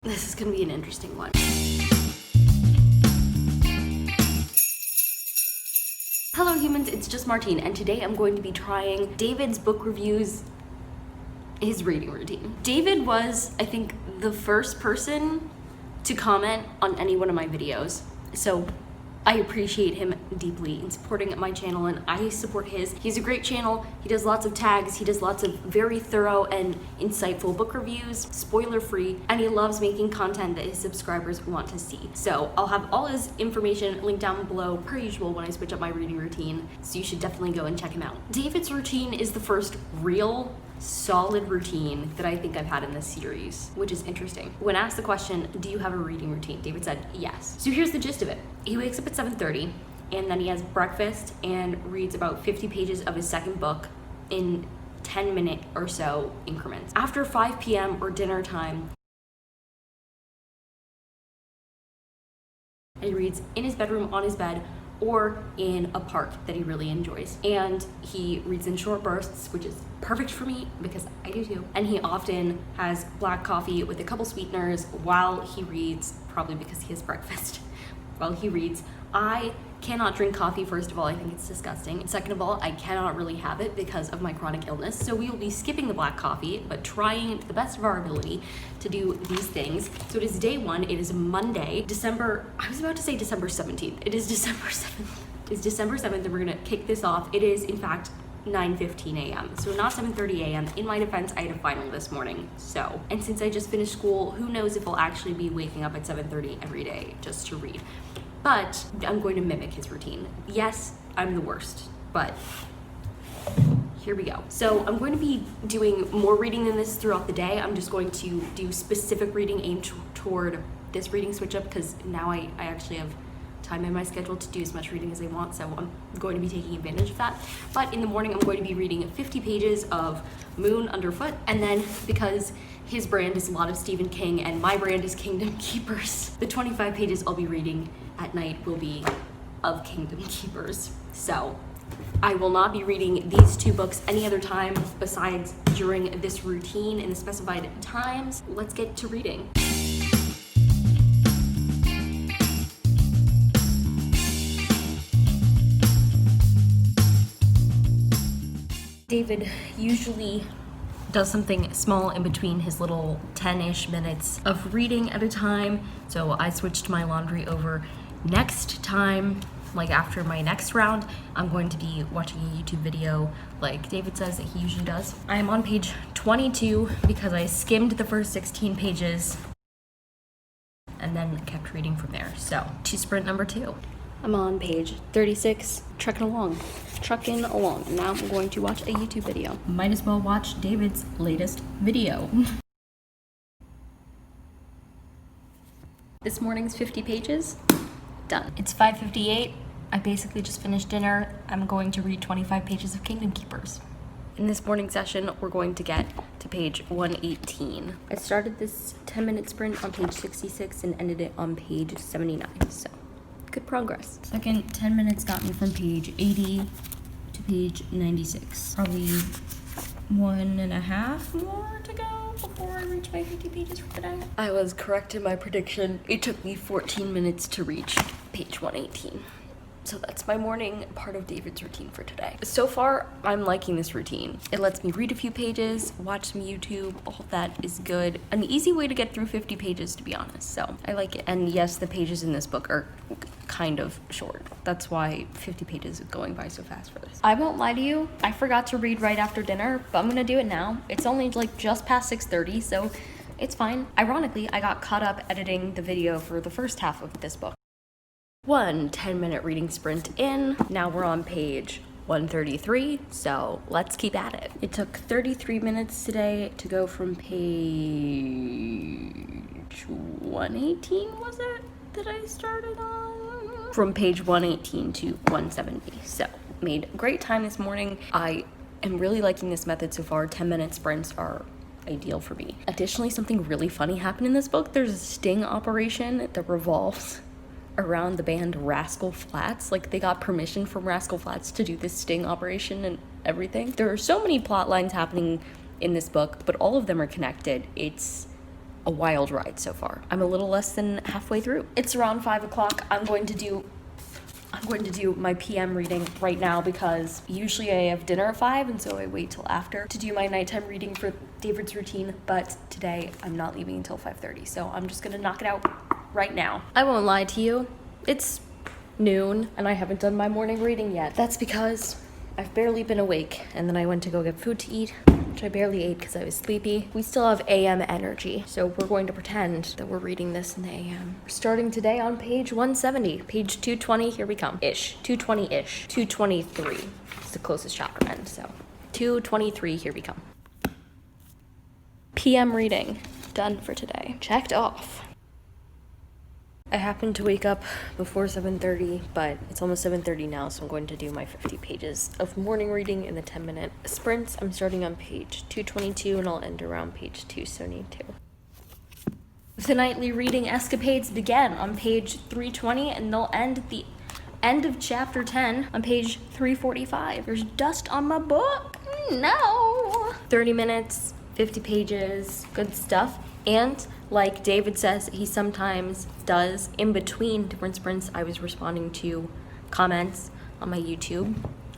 This is gonna be an interesting one. Hello humans, it's just Martine, and today I'm going to be trying David's book reviews, his reading routine. David was, I think, the first person to comment on any one of my videos, so I appreciate him deeply in supporting my channel, and I support his. He's a great channel. He does lots of tags. He does lots of very thorough and insightful book reviews, spoiler-free, and he loves making content that his subscribers want to see. So I'll have all his information linked down below per usual when I switch up my reading routine, so you should definitely go and check him out. David's routine is the first real solid routine that I think I've had in this series, which is interesting. When asked the question, do you have a reading routine? David said yes. So here's the gist of it. He wakes up at 7:30 and then he has breakfast and reads about 50 pages of his second book in 10-minute or so increments. After 5 p.m. or dinner time, he reads in his bedroom, on his bed, or in a park that he really enjoys. And he reads in short bursts, which is perfect for me because I do too. And he often has black coffee with a couple sweeteners while he reads, probably because he has breakfast. While he reads, I cannot drink coffee. First of all, I think it's disgusting. Second of all, I cannot really have it because of my chronic illness. So we will be skipping the black coffee, but trying to the best of our ability to do these things. So it is day one. It is Monday, I was about to say December 17th. It is December 7th. It's December 7th, and we're gonna kick this off. It is, in fact, 9:15 a.m. So not 7:30 a.m. In my defense, I had a final this morning. So, and since I just finished school, who knows if I'll actually be waking up at 7:30 every day just to read. But I'm going to mimic his routine. Yes, I'm the worst, but here we go. So I'm going to be doing more reading than this throughout the day. I'm just going to do specific reading aimed toward this reading switch up because now I actually have time in my schedule to do as much reading as I want, so I'm going to be taking advantage of that. But in the morning, I'm going to be reading 50 pages of Moon Underfoot, and then because his brand is a lot of Stephen King and my brand is Kingdom Keepers, the 25 pages I'll be reading at night will be of Kingdom Keepers. So I will not be reading these two books any other time besides during this routine in the specified times. Let's get to reading. David usually does something small in between his little 10-ish minutes of reading at a time. So I switched my laundry over. Next time, like after my next round, I'm going to be watching a YouTube video like David says that he usually does. I am on page 22 because I skimmed the first 16 pages and then kept reading from there. So to sprint number 2. I'm on page 36, trucking along. And now I'm going to watch a YouTube video. Might as well watch David's latest video. This morning's 50 pages, done. It's 5:58. I basically just finished dinner. I'm going to read 25 pages of Kingdom Keepers. In this morning session, we're going to get to page 118. I started this 10-minute sprint on page 66 and ended it on page 79, so good progress. Second 10 minutes got me from page 80 to page 96. Probably 1.5 more to go before I reach my 50 pages for today. I was correct in my prediction. It took me 14 minutes to reach page 118. So that's my morning part of David's routine for today. So far, I'm liking this routine. It lets me read a few pages, watch some YouTube, all that is good. An easy way to get through 50 pages, to be honest, so I like it. And yes, the pages in this book are kind of short. That's why 50 pages is going by so fast for this. I won't lie to you, I forgot to read right after dinner, but I'm gonna do it now. It's only like just past 6:30, so it's fine. Ironically, I got caught up editing the video for the first half of this book. One 10-minute reading sprint in. Now we're on page 133, so let's keep at it. It took 33 minutes today to go from page 118, was it, that I started on? From page 118 to 170, so made great time this morning. I am really liking this method so far. 10-minute sprints are ideal for me. Additionally, something really funny happened in this book. There's a sting operation that revolves around the band Rascal Flatts. Like, they got permission from Rascal Flatts to do this sting operation and everything. There are so many plot lines happening in this book, but all of them are connected. It's a wild ride so far. I'm a little less than halfway through. It's around 5 o'clock. I'm going to do my PM reading right now because usually I have dinner at 5, and so I wait till after to do my nighttime reading for David's routine, but today I'm not leaving until 5:30, so I'm just gonna knock it out right now. I won't lie to you, it's noon and I haven't done my morning reading yet. That's because I've barely been awake, and then I went to go get food to eat, which I barely ate because I was sleepy. We still have AM energy, so we're going to pretend that we're reading this in the AM. We're starting today on page 170, page 220, here we come. 220-ish, 223. It's the closest chapter end, so 223, here we come. PM reading, done for today. Checked off. I happened to wake up before 7:30, but it's almost 7:30 now, so I'm going to do my 50 pages of morning reading in the 10-minute sprints. I'm starting on page 222, and I'll end around page 272. The nightly reading escapades begin on page 320, and they'll end at the end of chapter 10 on page 345. There's dust on my book. No! 30 minutes, 50 pages, good stuff. And like David says he sometimes does, in between different sprints, I was responding to comments on my YouTube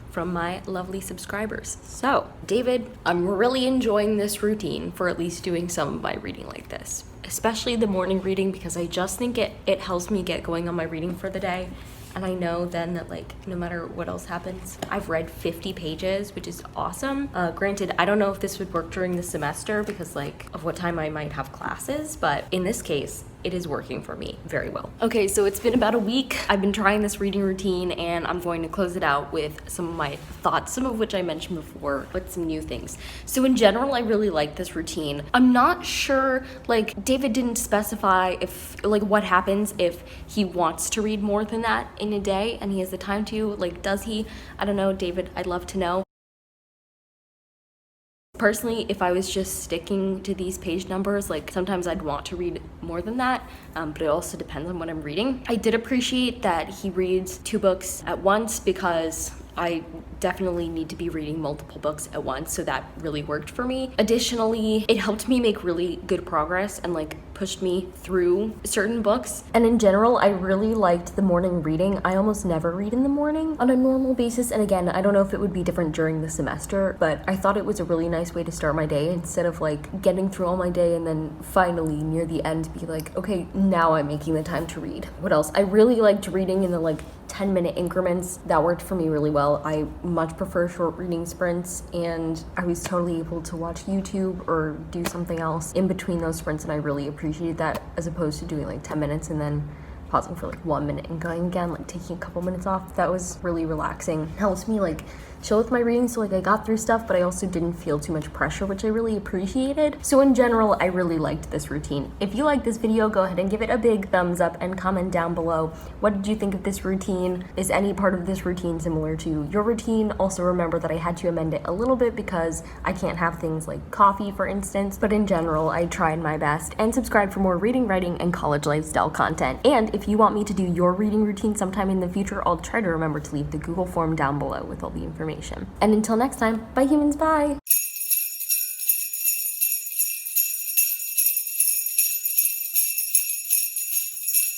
from my lovely subscribers. So, David, I'm really enjoying this routine for at least doing some of my reading like this, especially the morning reading, because I just think it helps me get going on my reading for the day. And I know then that, like, no matter what else happens, I've read 50 pages, which is awesome. Granted, I don't know if this would work during the semester because, like, of what time I might have classes, but in this case, it is working for me very well. Okay, so it's been about a week. I've been trying this reading routine, and I'm going to close it out with some of my thoughts, some of which I mentioned before, but some new things. So in general, I really like this routine. I'm not sure, like, David didn't specify if, like, what happens if he wants to read more than that in a day and he has the time to. Like, does he? I don't know, David, I'd love to know. Personally, if I was just sticking to these page numbers, like, sometimes I'd want to read more than that, but it also depends on what I'm reading. I did appreciate that he reads 2 books at once because I definitely need to be reading multiple books at once, so that really worked for me. Additionally, it helped me make really good progress and, like, pushed me through certain books. And in general, I really liked the morning reading. I almost never read in the morning on a normal basis, and again, I don't know if it would be different during the semester, but I thought it was a really nice way to start my day instead of, like, getting through all my day and then finally near the end be like, okay, now I'm making the time to read. What else? I really liked reading in the, like, 10-minute increments. That worked for me really well. I much prefer short reading sprints, and I was totally able to watch YouTube or do something else in between those sprints, and I really appreciated that, as opposed to doing like 10 minutes and then pausing for like 1 minute and going again, like taking a couple minutes off. That was really relaxing. It helps me like chill with my reading, so like I got through stuff, but I also didn't feel too much pressure, which I really appreciated. So in general, I really liked this routine. If you liked this video, go ahead and give it a big thumbs up and comment down below. What did you think of this routine? Is any part of this routine similar to your routine? Also remember that I had to amend it a little bit because I can't have things like coffee, for instance, but in general, I tried my best. And subscribe for more reading, writing, and college lifestyle content. And if you want me to do your reading routine sometime in the future, I'll try to remember to leave the Google form down below with all the information. And until next time, bye humans, bye!